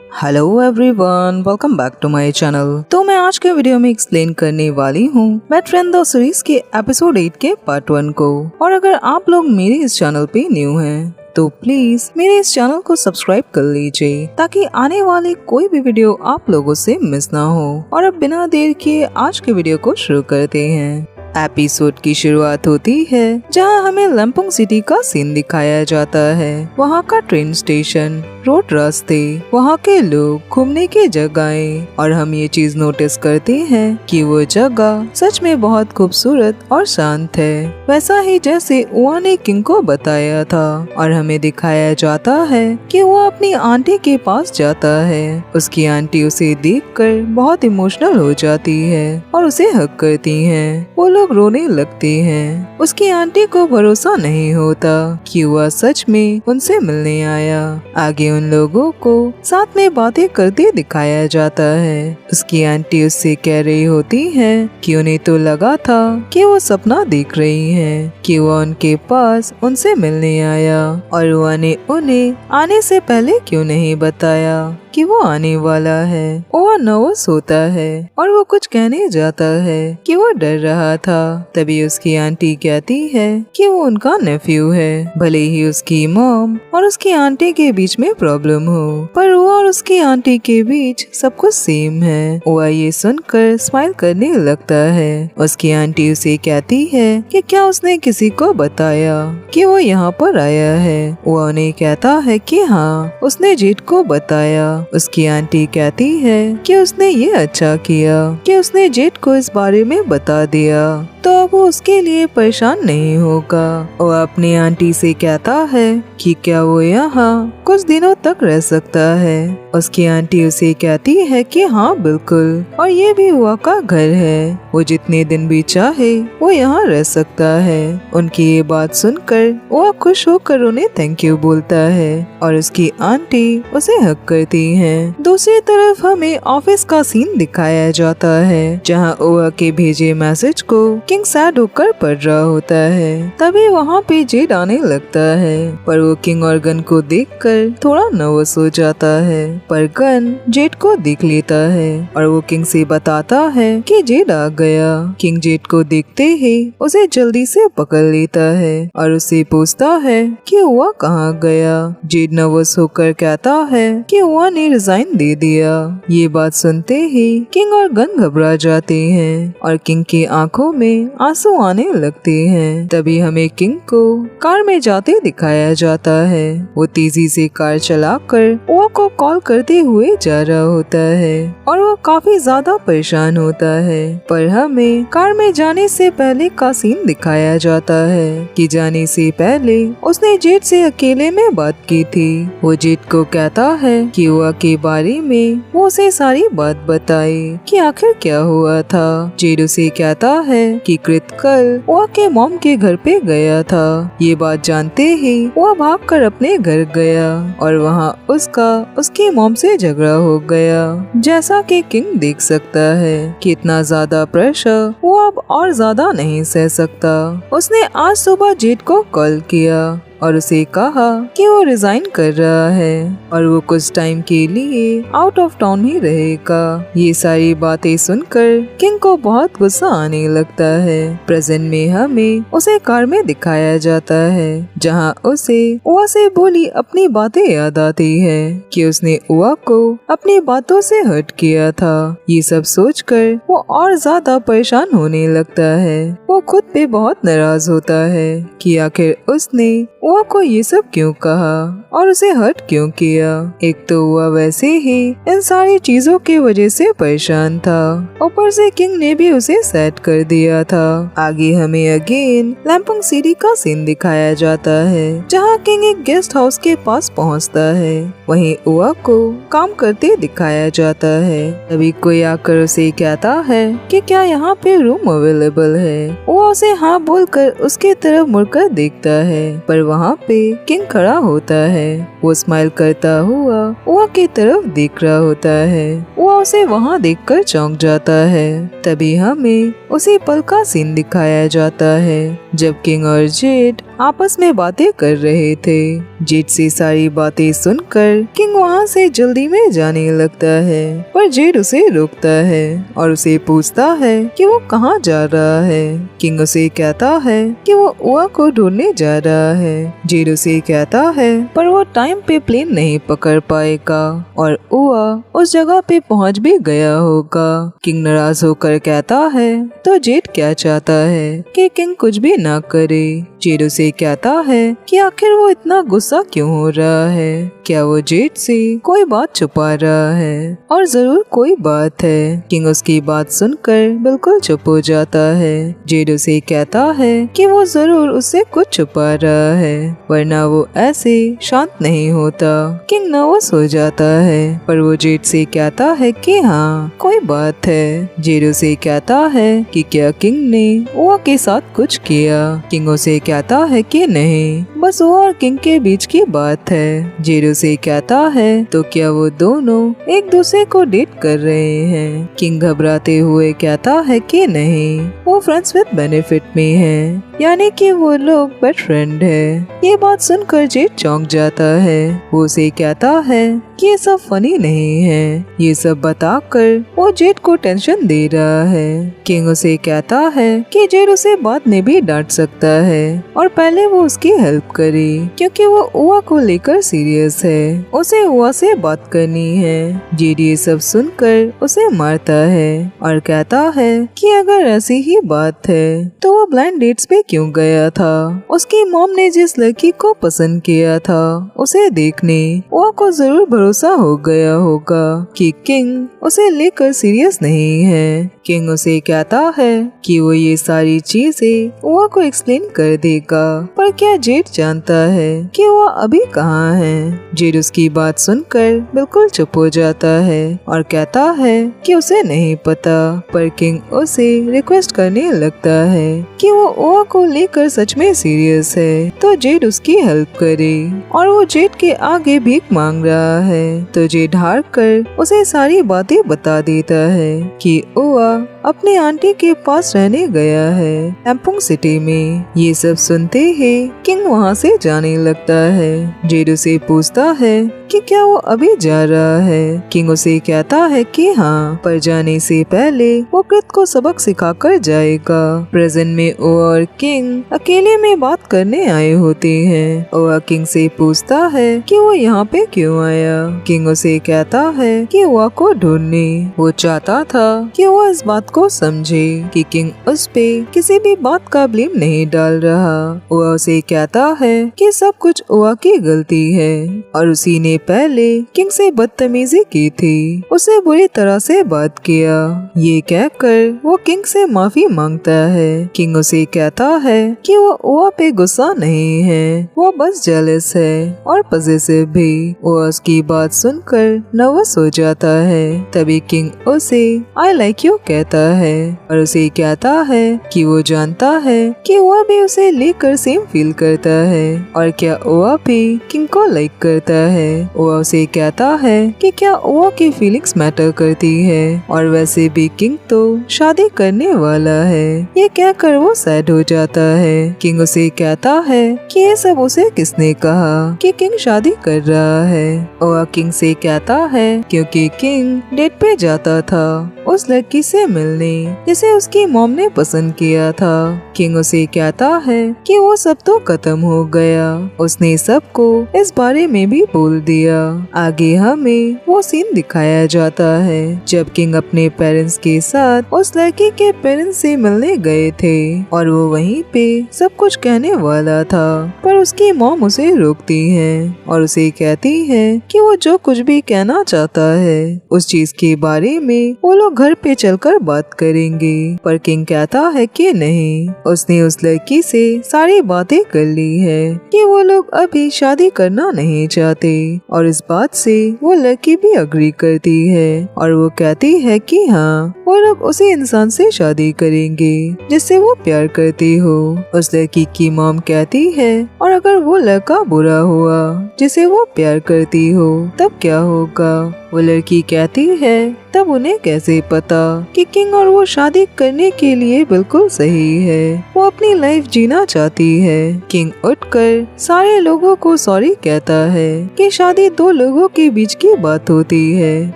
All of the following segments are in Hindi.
Hello everyone, welcome back to my channel. तो मैं आज के वीडियो में एक्सप्लेन करने वाली हूँ मेट फ्रेंड द सीरीज के एपिसोड 8 के पार्ट 1 को। और अगर आप लोग मेरे इस चैनल पे न्यू हैं तो प्लीज मेरे इस चैनल को सब्सक्राइब कर लीजिए ताकि आने वाले कोई भी वीडियो आप लोगों से मिस ना हो। और अब बिना देर किए आज के वीडियो को शुरू करते हैं। एपिसोड की शुरुआत होती है जहां हमें लंपुंग सिटी का सीन दिखाया जाता है। वहां का ट्रेन स्टेशन, रोड रास्ते, वहां के लोग, घूमने की जगहें, और हम ये चीज नोटिस करते हैं कि वो जगह सच में बहुत खूबसूरत और शांत है, वैसा ही जैसे उआ ने किंग को बताया था। और हमें दिखाया जाता है कि वो अपनी आंटी के पास जाता है। उसकी आंटी उसे देखकर बहुत इमोशनल हो जाती है और उसे हग करती है। वो लोग रोने लगते हैं। उसकी आंटी को भरोसा नहीं होता कि वह सच में उनसे मिलने आया। आगे उन लोगों को साथ में बातें करते दिखाया जाता है। उसकी आंटी उससे कह रही होती है कि उन्हें तो लगा था कि वो सपना देख रही है कि वो उनके पास उनसे मिलने आया, और वह ने उन्हें आने से पहले क्यों नहीं बताया कि वो आने वाला है। वो नर्वस होता है और वो कुछ कहने जाता है कि वो डर रहा था। तभी उसकी आंटी कहती है कि वो उनका नेफ्यू है। भले ही उसकी मॉम और उसकी आंटी के बीच में प्रॉब्लम हो, पर वो और उसकी आंटी के बीच सब कुछ सेम है। वो ये सुनकर स्माइल करने लगता है। उसकी आंटी उसे कहती है कि क्या उसने किसी को बताया कि वो यहाँ पर आया है। वो उन्हें कहता है कि हाँ, उसने जेड को बताया। उसकी आंटी कहती है कि उसने ये अच्छा किया कि उसने जेड को इस बारे में बता दिया, तो अब वो उसके लिए परेशान नहीं होगा। वो अपनी आंटी से कहता है कि क्या वो यहाँ कुछ दिनों तक रह सकता है। उसकी आंटी उसे कहती है कि हाँ बिल्कुल, और ये भी हुआ का घर है, वो जितने दिन भी चाहे वो यहाँ रह सकता है। उनकी ये बात सुनकर वो खुश होकर उन्हें थैंक यू बोलता है और उसकी आंटी उसे हक करती है। दूसरी तरफ हमें ऑफिस का सीन दिखाया जाता है जहाँ ओआ के भेजे मैसेज को किंग सैड होकर पढ़ रहा होता है। तभी वहाँ पे जेड आने लगता है, पर वो किंग और गन को देखकर थोड़ा नर्वस हो जाता है। पर गन जेड को देख लेता है और वो किंग से बताता है कि जेड आ गया। किंग जेड को देखते ही उसे जल्दी से पकड़ लेता है और उसे पूछता है कि ओआ कहाँ गया। जेड नर्वस होकर कहता है कि ओआ ने रिजाइन दे दिया। ये बात सुनते ही किंग और गन घबरा जाते हैं और किंग की आंखों में आंसू आने लगते हैं। तभी हमें किंग को कार में जाते दिखाया जाता है। वो तेजी से कार चलाकर ओआ को कॉल करते हुए जा रहा होता है और वो काफी ज्यादा परेशान होता है। पर हमें कार में जाने से पहले का सीन दिखाया जाता है कि जाने से पहले उसने जेड से अकेले में बात की थी। वो जेड को कहता है कि ओआ के बारे में वो उसे सारी बात बताए कि आखिर क्या हुआ था। जेड उसे कहता है कि कृत कल ओआ के मॉम के घर पे गया था। ये बात जानते ही वो भागकर अपने घर गया और वहाँ उसके मॉम से झगड़ा हो गया। जैसा कि किंग देख सकता है कि इतना ज्यादा प्रेशर वो अब और ज्यादा नहीं सह सकता। उसने आज सुबह जेड को कॉल किया और उसे कहा कि वो रिजाइन कर रहा है और वो कुछ टाइम के लिए आउट ऑफ टाउन ही रहेगा। ये सारी बातें सुनकर किंग को बहुत गुस्सा आने लगता है। प्रेजेंट में हमें उसे कार में दिखाया जाता है जहां उसे ओआ से बोली अपनी बातें याद आती है कि उसने ओआ को अपनी बातों से हर्ट किया था। ये सब सोचकर वो और ज्यादा परेशान होने लगता है। वो खुद पे बहुत नाराज होता है कि आखिर उसने ओआ को ये सब क्यों कहा और उसे हर्ट क्यों किया। एक तो ओआ वैसे ही इन सारी चीजों की वजह से परेशान था, ऊपर से किंग ने भी उसे सेट कर दिया था। आगे हमें अगेन लंपुंग सिटी का सीन दिखाया जाता है जहाँ किंग एक गेस्ट हाउस के पास पहुँचता है। वहीं ओआ को काम करते दिखाया जाता है। तभी कोई आकर उसे कहता है कि क्या यहाँ पे रूम अवेलेबल है। ओआ उसे हाँ बोलकर उसके तरफ मुड़कर देखता है, पर वहाँ पे किंग खड़ा होता है। वो स्माइल करता हुआ ओआ की तरफ देख रहा होता है। ओआ उसे वहाँ देखकर चौंक जाता है। तभी हमें उसी पल का सीन दिखाया जाता है जब किंग और जेड आपस में बातें कर रहे थे। जेड से सारी बातें सुनकर किंग वहाँ से जल्दी में जाने लगता है, पर जेड उसे रोकता है और उसे पूछता है कि वो कहाँ जा रहा है। किंग उसे कहता है कि वो उआ को ढूंढने जा रहा है। जेड उसे कहता है पर वो टाइम पे प्लेन नहीं पकड़ पाएगा और उआ उस जगह पे पहुंच भी गया होगा। किंग नाराज होकर कहता है तो जेड क्या चाहता है कि किंग कुछ भी ना करे। जेड उसे कहता है कि आखिर वो इतना गुस्सा क्यों हो रहा है, क्या वो जेड से कोई बात छुपा रहा है, और जरूर कोई बात है। किंग उसकी बात सुनकर बिल्कुल चुप हो जाता है। जेड उसे कहता है कि वो जरूर उससे कुछ छुपा रहा है, वरना वो ऐसे शांत नहीं होता। किंग नर्वस हो जाता है, पर वो जेड से कहता है कि हाँ कोई बात है। जेड उसे कहता है कि क्या किंग ने उआ के साथ कुछ किया। किंग उसे कहता है कि नहीं, बस वो और किंग के बीच की बात है। जेड उसे कहता है तो क्या वो दोनों एक दूसरे को डेट कर रहे हैं। किंग घबराते हुए कहता है कि नहीं, वो फ्रेंड्स विद बेनिफिट में है, यानी कि वो लोग बेस्ट फ्रेंड है। ये बात सुनकर जेड चौंक जाता है। वो उसे कहता है कि ये सब फनी नहीं है। ये सब बताकर वो जेड को टेंशन दे रहा है। किंग उसे कहता है कि जेड उसे बाद में भी डांट सकता है और पहले वो उसकी हेल्प करे, क्योंकि वो उआ को लेकर सीरियस है। उसे उआ से बात करनी है। जेड ये सब सुनकर उसे मारता है और कहता है कि अगर ऐसी ही बात है तो वो ब्लाइंड डेट्स पे क्यों गया था। उसकी मॉम ने जिस लड़की को पसंद किया था उसे देखने उआ को जरूर भरोसा हो गया होगा कि किंग उसे लेकर सीरियस नहीं है। किंग उसे कहता है कि वो ये सारी चीजें उआ को एक्सप्लेन कर देगा, पर क्या जेड जानता है कि वो अभी कहाँ है। जेड उसकी बात सुनकर बिल्कुल चुप हो जाता है और कहता है कि उसे नहीं पता, पर किंग उसे रिक्वेस्ट करने लगता है कि वो उआ को लेकर सच में सीरियस है तो जेड उसकी हेल्प करे, और वो जेड के आगे भीख मांग रहा है। तो जेड हार कर उसे सारी बातें बता देता है कि उआ अपने आंटी के पास रहने गया है एम्पुंग सिटी में। ये सब सुनते ही किंग वहाँ से जाने लगता है। जेड उसे पूछता है कि क्या वो अभी जा रहा है। किंग उसे कहता है कि हाँ, पर जाने से पहले वो कृत को सबक सिखाकर जाएगा। प्रेजेंट में ओ और किंग अकेले में बात करने आए होते हैं। ओआ किंग से पूछता है कि वो यहाँ पे क्यों आया। किंग उसे कहता है कि ओआ को ढूंढने। वो चाहता था कि वो इस बात को समझे कि किंग उस पे किसी भी बात का ब्लेम नहीं डाल रहा। ओआ उसे कहता है कि सब कुछ ओआ की गलती है और उसी ने पहले किंग से बदतमीजी की थी, उसे बुरी तरह से बात किया। ये कहकर वो किंग से माफी मांगता है। किंग उसे कहता है कि वो ओआ पे गुस्सा नहीं है, वो बस जेलस है और पॉजिटिव भी। ओआ उसकी बात सुनकर नर्वस हो जाता है। तभी किंग उसे आई लाइक यू कहता है और उसे कहता है कि वो जानता है कि ओआ भी उसे लेकर सेम फील करता है और क्या ओआ भी किंग को लाइक करता है। ओआ उसे कहता है कि क्या ओआ की फीलिंग्स मैटर करती है और वैसे भी किंग तो शादी करने वाला है। ये कहकर वो सैड हो जाता है। किंग उसे कहता है कि ये सब उसे किसने कहा कि किंग शादी कर रहा है। ओआ किंग से कहता है क्योंकि किंग डेट पे जाता था उस लड़की से मिलने जिसे उसकी मॉम ने पसंद किया था। किंग उसे कहता है कि वो सब तो खत्म हो गया, उसने सबको इस बारे में भी बोल दिया। आगे हमें वो सीन दिखाया जाता है जब किंग अपने पेरेंट्स के साथ उस लड़की के पेरेंट्स से मिलने गए थे और वो वहीं पे सब कुछ कहने वाला था, पर उसकी मॉम उसे रोकती है और उसे कहती है कि वो जो कुछ भी कहना चाहता है उस चीज के बारे में वो लोग घर पे चलकर बात करेंगे। पर किंग कहता है कि नहीं, उसने उस लड़की से सारी बातें कर ली है कि वो लोग अभी शादी करना नहीं चाहते और इस बात से वो लड़की भी अग्री करती है और वो कहती है कि हाँ, वो लोग उसी इंसान से शादी करेंगे जिससे वो प्यार करती हो। उस लड़की की मॉम कहती है और अगर वो लड़का बुरा हुआ जिसे वो प्यार करती हो तब क्या होगा। वो लड़की कहती है तब उन्हें कैसे पता कि किंग और वो शादी करने के लिए बिल्कुल सही है। वो अपनी लाइफ जीना चाहती है। किंग उठकर सारे लोगों को सॉरी कहता है कि शादी दो लोगों के बीच की बात होती है,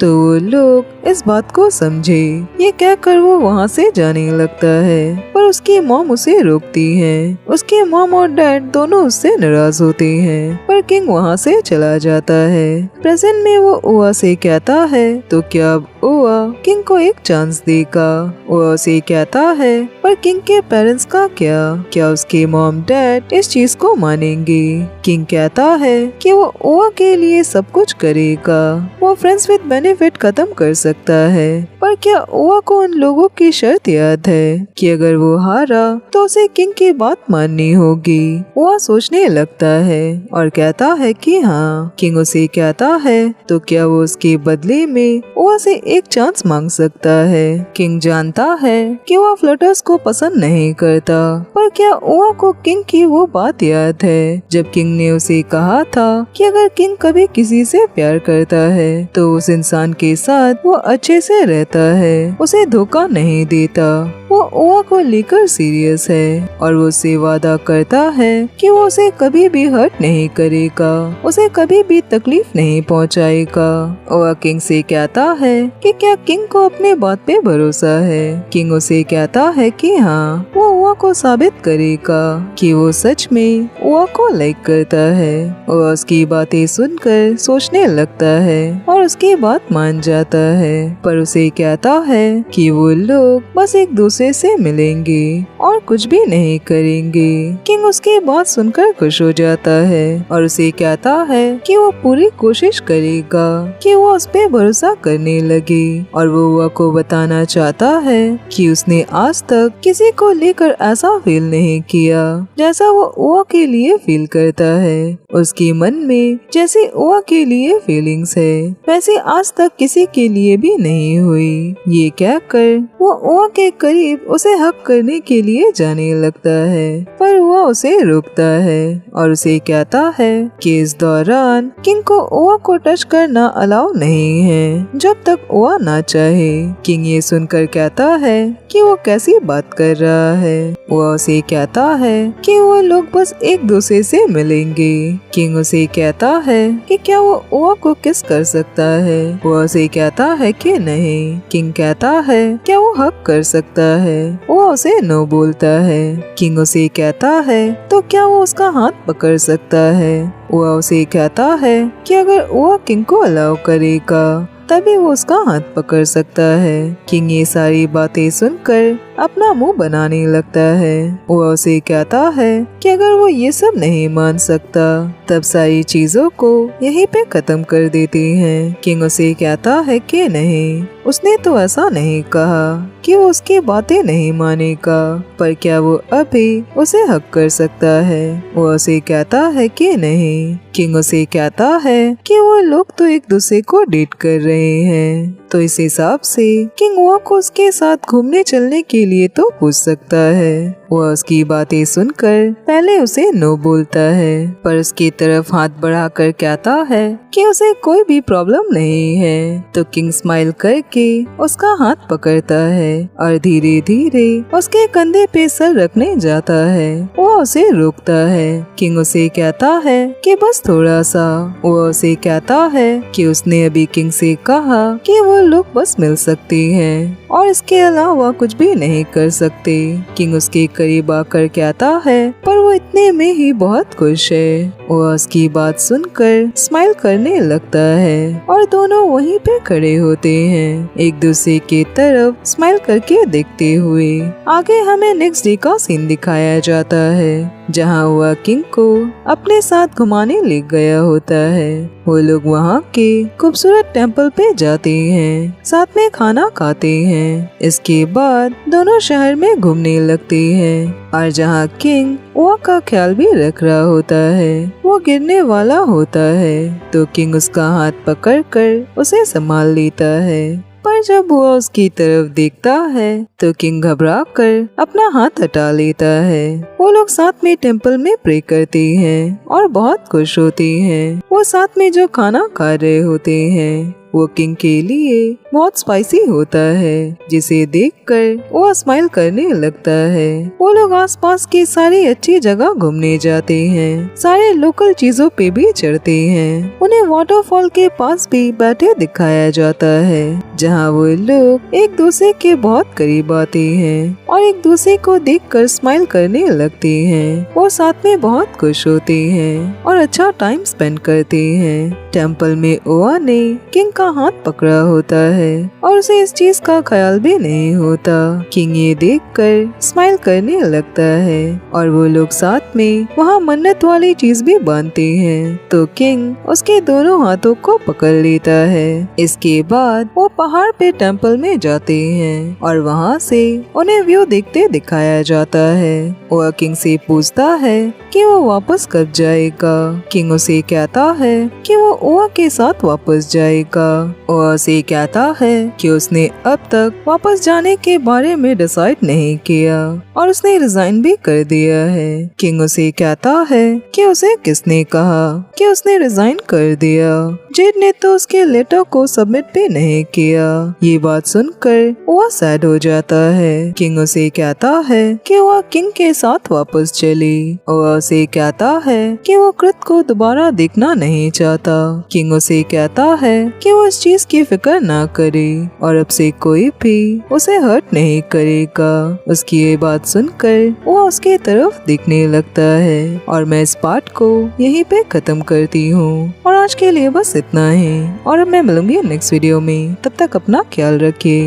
तो वो लोग इस बात को समझे। ये कहकर वो वहाँ से जाने लगता है, पर उसकी मॉम उसे रोकती है। उसके मॉम और डैड दोनों उससे नाराज होते हैं, पर किंग वहाँ से चला जाता है। प्रेजेंट में वो ओआ से कहता है तो क्या अब ओआ किंग को एक चांस देगा। ओआ उसे कहता है पर किंग के पेरेंट्स का क्या उसके मॉम डैड इस चीज को मानेंगे। किंग कहता है कि वो ओआ के लिए सब कुछ करेगा। वो फ्रेंड्स विद बेनिफिट खत्म कर सकता है, पर क्या ओआ को उन लोगों की शर्त याद है कि अगर वो हारा तो उसे किंग की बात माननी होगी। ओआ सोचने लगता है और कहता है कि हाँ। किंग उसे कहता है तो क्या वो उसके बदले में ओआ से एक चांस मांग सकता है। किंग जानता है कि वो फ्लटर्स को पसंद नहीं करता, पर क्या ओआ को किंग की वो बात याद है जब किंग ने उसे कहा था कि अगर किंग कभी किसी से प्यार करता है तो उस इंसान के साथ वो अच्छे से रहता है, उसे धोखा नहीं देता। वो ओआ को लेकर सीरियस है और वो उसे वादा करता है कि वो उसे कभी भी हर्ट नहीं करेगा, उसे कभी भी तकलीफ नहीं पहुंचाएगा। ओआ किंग से कहता है कि क्या किंग को अपने बात पे भरोसा है। किंग उसे कहता है कि हाँ, वो ओआ को साबित करेगा कि वो सच में ओआ को लाइक करता है। ओआ उसकी बातें सुनकर सोचने लगता है और उसकी बात मान जाता है, पर उसे कहता है कि वो लोग बस एक दूसरे से मिलेंगे और कुछ भी नहीं करेंगे। किंग उसकी बात सुनकर खुश हो जाता है और उसे कहता है कि वो पूरी कोशिश करेगा कि वो उस पे भरोसा करने लगे, और वो ओआ को बताना चाहता है कि उसने आज तक किसी को लेकर ऐसा फील नहीं किया जैसा वो ओआ के लिए फील करता है। उसके मन में जैसे ओआ के लिए फीलिंग्स है वैसे आज तक किसी के लिए भी नहीं हुई। ये कहकर वो ओआ के करीब उसे हक करने के लिए जाने लगता है, पर ओआ उसे रोकता है और उसे कहता है कि इस दौरान किंग को ओआ को टच करना अलाउ नहीं है जब तक ओआ ना चाहे। किंग ये सुनकर कहता है कि वो कैसी बात कर रहा है। ओआ उसे कहता है कि वो लोग बस एक दूसरे से मिलेंगे। किंग उसे कहता है कि क्या वो ओआ को किस कर सकता है। ओआ उसे कहता है कि नहीं। किंग कहता है क्या वो हक कर सकता है। ओआ उसे नो बोलता है। किंग उसे कहता है तो क्या वो उसका हाथ पकड़ सकता है। ओआ उसे कहता है कि अगर ओआ किंग को अलाउ करेगा तभी वो उसका हाथ पकड़ सकता है। किंग ये सारी बातें सुनकर अपना मुंह बनाने लगता है। वो उसे कहता है कि अगर वो ये सब नहीं मान सकता तब सारी चीजों को यहीं पे खत्म कर देती हैं। किंग उसे कहता है कि नहीं, उसने तो ऐसा नहीं कहा कि वो उसकी बातें नहीं मानेगा, पर क्या वो अभी उसे हक कर सकता है। वो उसे कहता है कि नहीं। किंग उसे कहता है कि वो लोग तो एक दूसरे को डेट कर रहे हैं, तो इस हिसाब से किंग वो को उसके साथ घूमने चलने के लिए तो पूछ सकता है। वो उसकी बातें सुनकर पहले उसे नो बोलता है, पर उसकी तरफ हाथ बढ़ाकर कहता है कि उसे कोई भी प्रॉब्लम नहीं है। तो किंग स्माइल करके उसका हाथ पकड़ता है और धीरे धीरे उसके कंधे पे सर रखने जाता है। वो उसे रोकता है। किंग उसे कहता है कि बस थोड़ा सा। वो उसे कहता है कि उसने अभी किंग से कहा कि वो लोग बस मिल सकते हैं और इसके अलावा कुछ भी नहीं कर सकते। किंग उसके करीब आकर कहता है पर वो इतने में ही बहुत खुश है। वो उसकी बात सुनकर स्माइल करने लगता है और दोनों वहीं पे खड़े होते हैं, एक दूसरे की तरफ स्माइल करके देखते हुए। आगे हमें नेक्स्ट डे का सीन दिखाया जाता है जहाँ वह किंग को अपने साथ घुमाने ले गया होता है। वो लोग वहाँ के खूबसूरत टेम्पल पे जाते हैं, साथ में खाना खाते हैं। इसके बाद दोनों शहर में घूमने लगते हैं और जहाँ किंग वो का ख्याल भी रख रहा होता है, वो गिरने वाला होता है तो किंग उसका हाथ पकड़कर उसे संभाल लेता है। पर जब वो उसकी तरफ देखता है तो किंग घबरा कर अपना हाथ हटा लेता है। वो लोग साथ में टेम्पल में प्रे करते हैं और बहुत खुश होते हैं। वो साथ में जो खाना खा रहे होते हैं वो किंग के लिए बहुत स्पाइसी होता है, जिसे देखकर वो स्माइल करने लगता है। वो लोग आसपास की सारी अच्छी जगह घूमने जाते हैं, सारे लोकल चीजों पे भी चढ़ते हैं। उन्हें वाटरफॉल के पास भी बैठे दिखाया जाता है, जहाँ वो लोग एक दूसरे के बहुत करीब आते हैं और एक दूसरे को देखकर स्माइल करने लगते हैं। वो साथ में बहुत खुश होते हैं और अच्छा टाइम स्पेंड करते हैं। टेम्पल में ओआ ने किंग का हाथ पकड़ा होता है और उसे इस चीज का ख्याल भी नहीं होता। किंग ये देखकर स्माइल करने लगता है और वो लोग साथ में वहाँ मन्नत वाली चीज भी बांधते हैं। तो किंग उसके दोनों हाथों को पकड़ लेता है। इसके बाद वो पहाड़ पे टेम्पल में जाते हैं और वहाँ से उन्हें व्यू देखते दिखाया जाता है। ओआ किंग से पूछता है कि वो वापस कब जाएगा। किंग उसे कहता है कि वो ओआ के साथ वापस जाएगा। ओआ से कहता है कि उसने अब तक वापस जाने के बारे में डिसाइड नहीं किया और उसने रिजाइन भी कर दिया है। किंग उसे कहता है कि उसे किसने कहा कि उसने रिजाइन कर दिया। जेड ने तो उसके लेटर को सबमिट भी नहीं किया। ये बात सुनकर ओआ सैड हो जाता है। किंग उसे कहता है कि वह किंग के साथ वापस चली। ओआ उसे कहता है कि वो कृत को दोबारा देखना नहीं चाहता। किंग उसे कहता है कि वो इस चीज की फिक्र ना करे और अब से कोई भी उसे हर्ट नहीं करेगा। उसकी ये बात सुनकर वो उसके तरफ देखने लगता है और मैं इस पार्ट को यहीं पे खत्म करती हूँ और आज के लिए बस इतना ही और अब मैं मिलूंगी नेक्स्ट वीडियो में। तब तक अपना ख्याल रखिए।